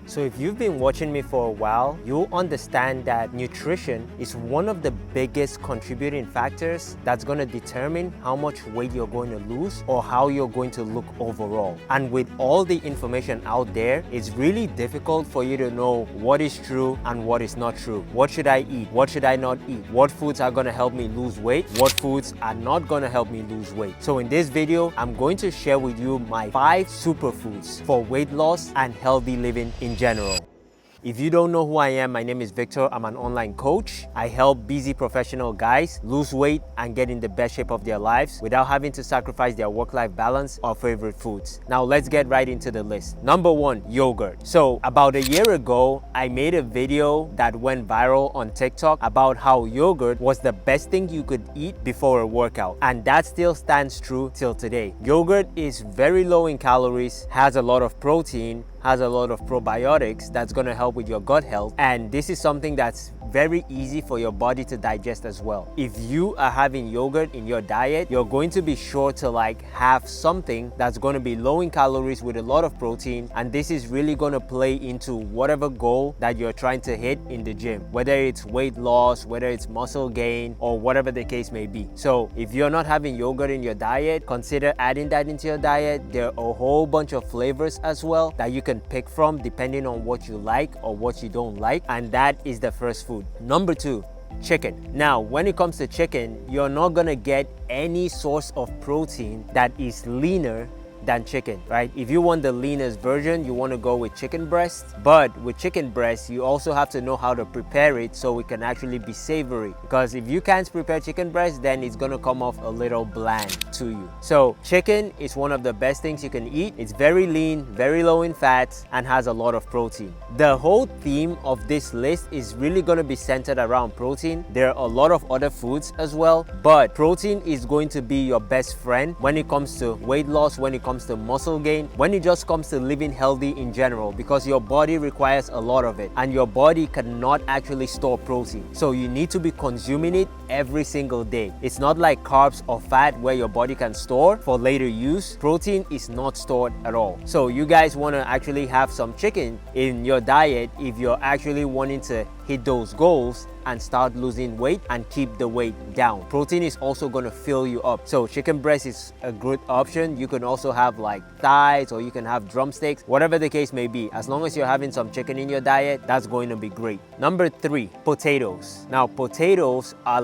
So if you've been watching me for a while, you'll understand that nutrition is one of the biggest contributing factors that's going to determine how much weight you're going to lose or how you're going to look overall. And with all the information out there, it's really difficult for you to know what is true and what is not true. What should I eat? What should I not eat? What foods are going to help me lose weight? What foods are not going to help me lose weight? So in this video, I'm going to share with you my 5 superfoods for weight loss and healthy living in general. If you don't know who I am, my name is Victor. I'm an online coach. I help busy professional guys lose weight and get in the best shape of their lives without having to sacrifice their work-life balance or favorite foods. Now let's get right into the list. Number 1, yogurt. So about a year ago, I made a video that went viral on TikTok about how yogurt was the best thing you could eat before a workout. And that still stands true till today. Yogurt is very low in calories, has a lot of protein, has a lot of probiotics that's going to help with your gut health, and this is something that's very easy for your body to digest as well. If you are having yogurt in your diet, you're going to be sure to have something that's going to be low in calories with a lot of protein, and this is really going to play into whatever goal that you're trying to hit in the gym, whether it's weight loss, whether it's muscle gain, or whatever the case may be. So if you're not having yogurt in your diet, consider adding that into your diet. There are a whole bunch of flavors as well that you can pick from depending on what you like or what you don't like, and that is the first food. Number 2, chicken. Now, when it comes to chicken, you're not gonna get any source of protein that is leaner than chicken, right? If you want the leanest version, you want to go with chicken breast, but with chicken breast, you also have to know how to prepare it so it can actually be savory, because if you can't prepare chicken breast, then it's going to come off a little bland to you. So chicken is one of the best things you can eat. It's very lean, very low in fat, and has a lot of protein. The whole theme of this list is really going to be centered around protein. There are a lot of other foods as well, but protein is going to be your best friend when it comes to weight loss, when it comes to muscle gain, when it just comes to living healthy in general, because your body requires a lot of it and your body cannot actually store protein. So you need to be consuming it every single day. It's not like carbs or fat where your body can store for later use. Protein is not stored at all. So you guys want to actually have some chicken in your diet if you're actually wanting to hit those goals and start losing weight and keep the weight down. Protein is also going to fill you up. So chicken breast is a good option. You can also have thighs, or you can have drumsticks, whatever the case may be. As long as you're having some chicken in your diet, that's going to be great. Number 3, potatoes. Now potatoes are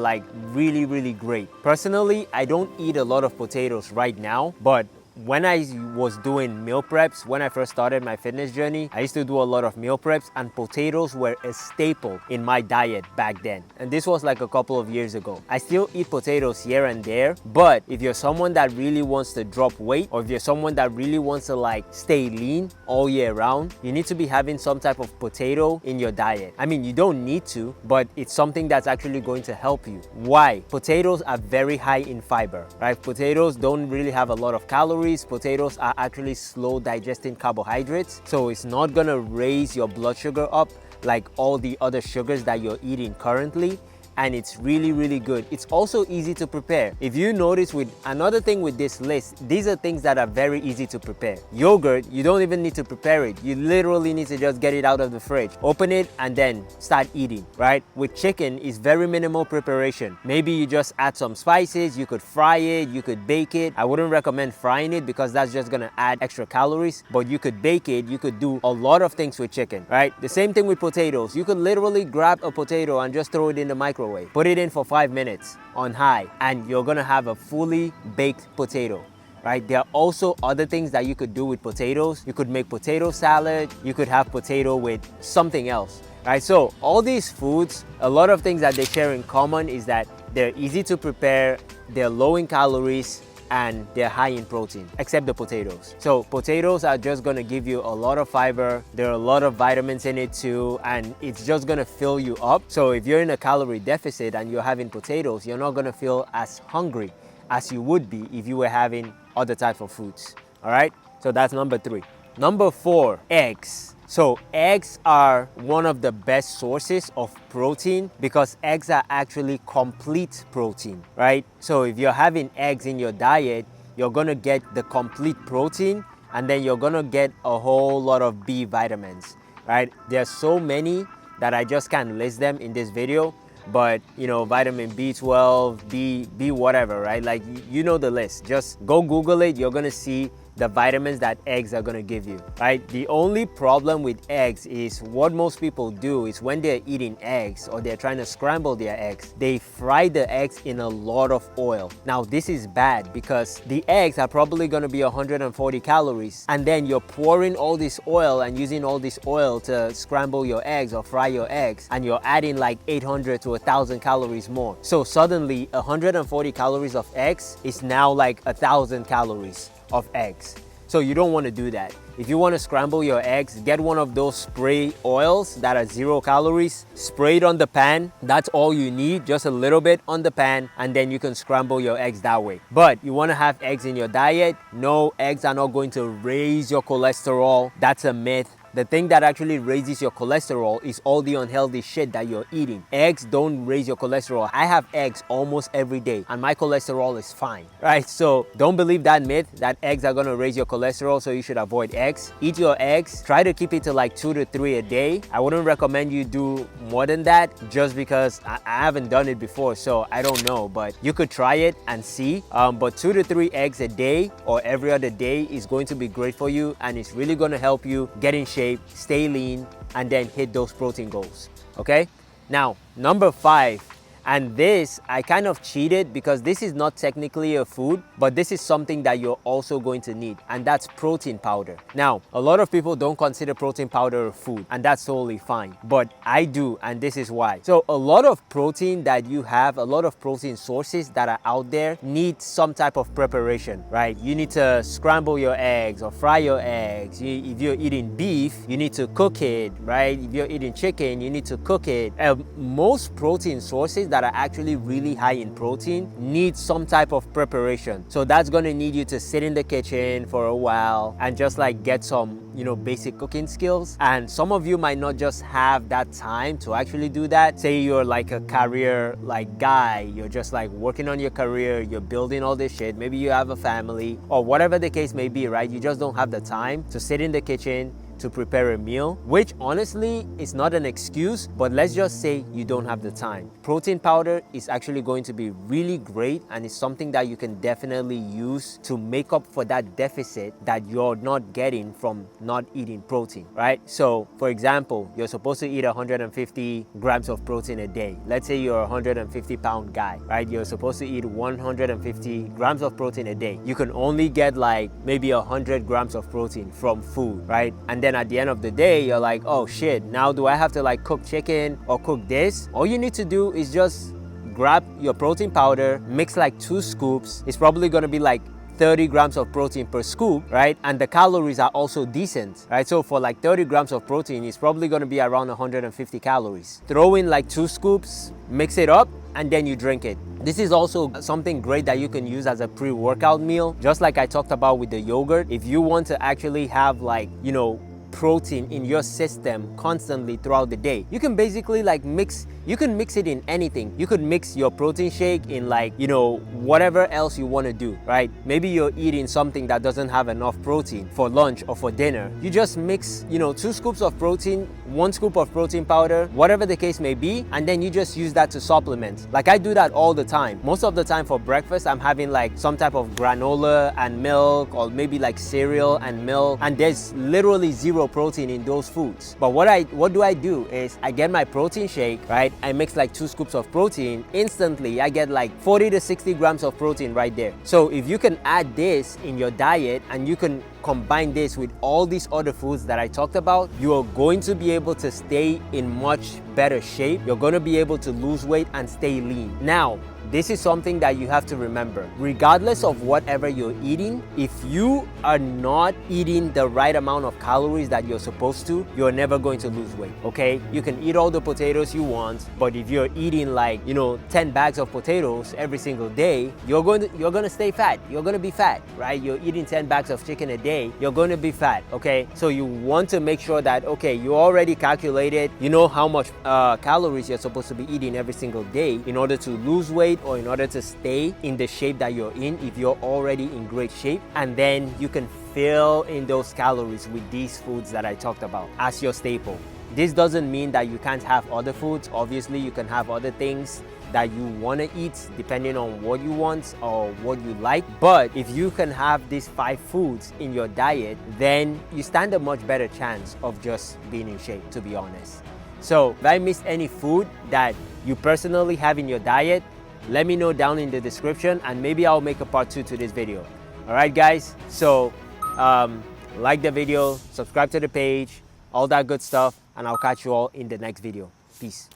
really, really great. Personally, I don't eat a lot of potatoes right now, but when I was doing meal preps, when I first started my fitness journey, I used to do a lot of meal preps, and potatoes were a staple in my diet back then. And this was a couple of years ago. I still eat potatoes here and there, but if you're someone that really wants to drop weight, or if you're someone that really wants to stay lean all year round, you need to be having some type of potato in your diet. I mean, you don't need to, but it's something that's actually going to help you. Why? Potatoes are very high in fiber, right? Potatoes don't really have a lot of calories. Potatoes are actually slow digesting carbohydrates, so it's not gonna raise your blood sugar up like all the other sugars that you're eating currently. And it's really, really good. It's also easy to prepare. If you notice, with another thing with this list, these are things that are very easy to prepare. Yogurt, you don't even need to prepare it. You literally need to just get it out of the fridge, open it, and then start eating, right? With chicken, it's very minimal preparation. Maybe you just add some spices, you could fry it, you could bake it. I wouldn't recommend frying it because that's just gonna add extra calories, but you could bake it, you could do a lot of things with chicken, right? The same thing with potatoes. You could literally grab a potato and just throw it in the microwave. Put it in for 5 minutes on high, and you're gonna have a fully baked potato, right? There are also other things that you could do with potatoes. You could make potato salad. You could have potato with something else, right? So all these foods, a lot of things that they share in common is that they're easy to prepare, they're low in calories, and they're high in protein, except the potatoes. So potatoes are just gonna give you a lot of fiber. There are a lot of vitamins in it too, and it's just gonna fill you up. So if you're in a calorie deficit and you're having potatoes, you're not gonna feel as hungry as you would be if you were having other types of foods. All right, so that's number 3. Number 4, eggs. So eggs are one of the best sources of protein because eggs are actually complete protein, right? So if you're having eggs in your diet, you're gonna get the complete protein, and then you're gonna get a whole lot of B vitamins. right? There's so many that I just can't list them in this video, but you know, vitamin B12, B whatever, right? Like, you know the list. Just go Google it. You're gonna see the vitamins that eggs are gonna give you, right? The only problem with eggs is what most people do is when they're eating eggs or they're trying to scramble their eggs, they fry the eggs in a lot of oil. Now, this is bad because the eggs are probably gonna be 140 calories, and then you're pouring all this oil and using all this oil to scramble your eggs or fry your eggs, and you're adding like 800 to 1,000 calories more. So suddenly 140 calories of eggs is now like 1,000 calories of eggs. So you don't want to do that. If you want to scramble your eggs, get one of those spray oils that are 0 calories, spray it on the pan. That's all you need, just a little bit on the pan, and then you can scramble your eggs that way. But you want to have eggs in your diet? No, eggs are not going to raise your cholesterol. That's a myth. The thing that actually raises your cholesterol is all the unhealthy shit that you're eating. Eggs don't raise your cholesterol. I have eggs almost every day and my cholesterol is fine, right? So don't believe that myth that eggs are gonna raise your cholesterol, so you should avoid eggs. Eat your eggs. Try to keep it to like 2 to 3 a day. I wouldn't recommend you do more than that just because I haven't done it before, so I don't know, but you could try it and see. But 2 to 3 eggs a day or every other day is going to be great for you, and it's really gonna help you get in shape, stay lean, and then hit those protein goals. Okay, now number 5, and this I kind of cheated because this is not technically a food, but this is something that you're also going to need, and that's protein powder. Now, a lot of people don't consider protein powder a food, and that's totally fine, but I do, and this is why. So a lot of protein that you have, a lot of protein sources that are out there need some type of preparation, right? You need to scramble your eggs or fry your eggs. If you're eating beef, you need to cook it, right? If you're eating chicken, you need to cook it. Most protein sources that are actually really high in protein need some type of preparation. So that's gonna need you to sit in the kitchen for a while and just like get some, you know, basic cooking skills. And some of you might not just have that time to actually do that. Say you're like a career like guy, you're just like working on your career, you're building all this shit, maybe you have a family or whatever the case may be, right? You just don't have the time to sit in the kitchen to prepare a meal, which honestly is not an excuse, but let's just say you don't have the time. Protein powder is actually going to be really great, and it's something that you can definitely use to make up for that deficit that you're not getting from not eating protein, right? So for example, you're supposed to eat 150 grams of protein a day. Let's say you're a 150-pound guy, right? You're supposed to eat 150 grams of protein a day. You can only get like maybe 100 grams of protein from food, right? And then at the end of the day, you're like, oh shit, now do I have to like cook chicken or cook this? All you need to do is just grab your protein powder, mix like 2 scoops. It's probably gonna be like 30 grams of protein per scoop, right? And the calories are also decent, right? So for like 30 grams of protein, it's probably gonna be around 150 calories. Throw in like 2 scoops, mix it up, and then you drink it. This is also something great that you can use as a pre-workout meal. Just like I talked about with the yogurt, if you want to actually have like, you know, protein in your system constantly throughout the day, you can basically like mix it in anything. You could mix your protein shake in like, you know, whatever else you want to do, right? Maybe you're eating something that doesn't have enough protein for lunch or for dinner. You just mix, you know, 2 scoops of protein, 1 scoop of protein powder, whatever the case may be, and then you just use that to supplement. Like I do that all the time. Most of the time for breakfast, I'm having like some type of granola and milk, or maybe like cereal and milk, and there's literally 0 protein in those foods. But what do I do is I get my protein shake, right? I mix like 2 scoops of protein. Instantly I get like 40 to 60 grams of protein right there. So if you can add this in your diet and you can combine this with all these other foods that I talked about, you are going to be able to stay in much better shape. You're going to be able to lose weight and stay lean. Now, this is something that you have to remember. Regardless of whatever you're eating, if you are not eating the right amount of calories that you're supposed to, you're never going to lose weight, okay? You can eat all the potatoes you want, but if you're eating like, you know, 10 bags of potatoes every single day, you're going to stay fat. You're going to be fat, right? You're eating 10 bags of chicken a day, you're going to be fat, okay? So you want to make sure that, okay, you already calculated, you know how much calories you're supposed to be eating every single day in order to lose weight weight or in order to stay in the shape that you're in if you're already in great shape. And then you can fill in those calories with these foods that I talked about as your staple. This doesn't mean that you can't have other foods. Obviously, you can have other things that you want to eat depending on what you want or what you like. But if you can have these 5 foods in your diet, then you stand a much better chance of just being in shape, to be honest. So if I missed any food that you personally have in your diet, let me know down in the description and maybe I'll make a part 2 to this video. All right, guys? So like the video, subscribe to the page, all that good stuff, and I'll catch you all in the next video. Peace.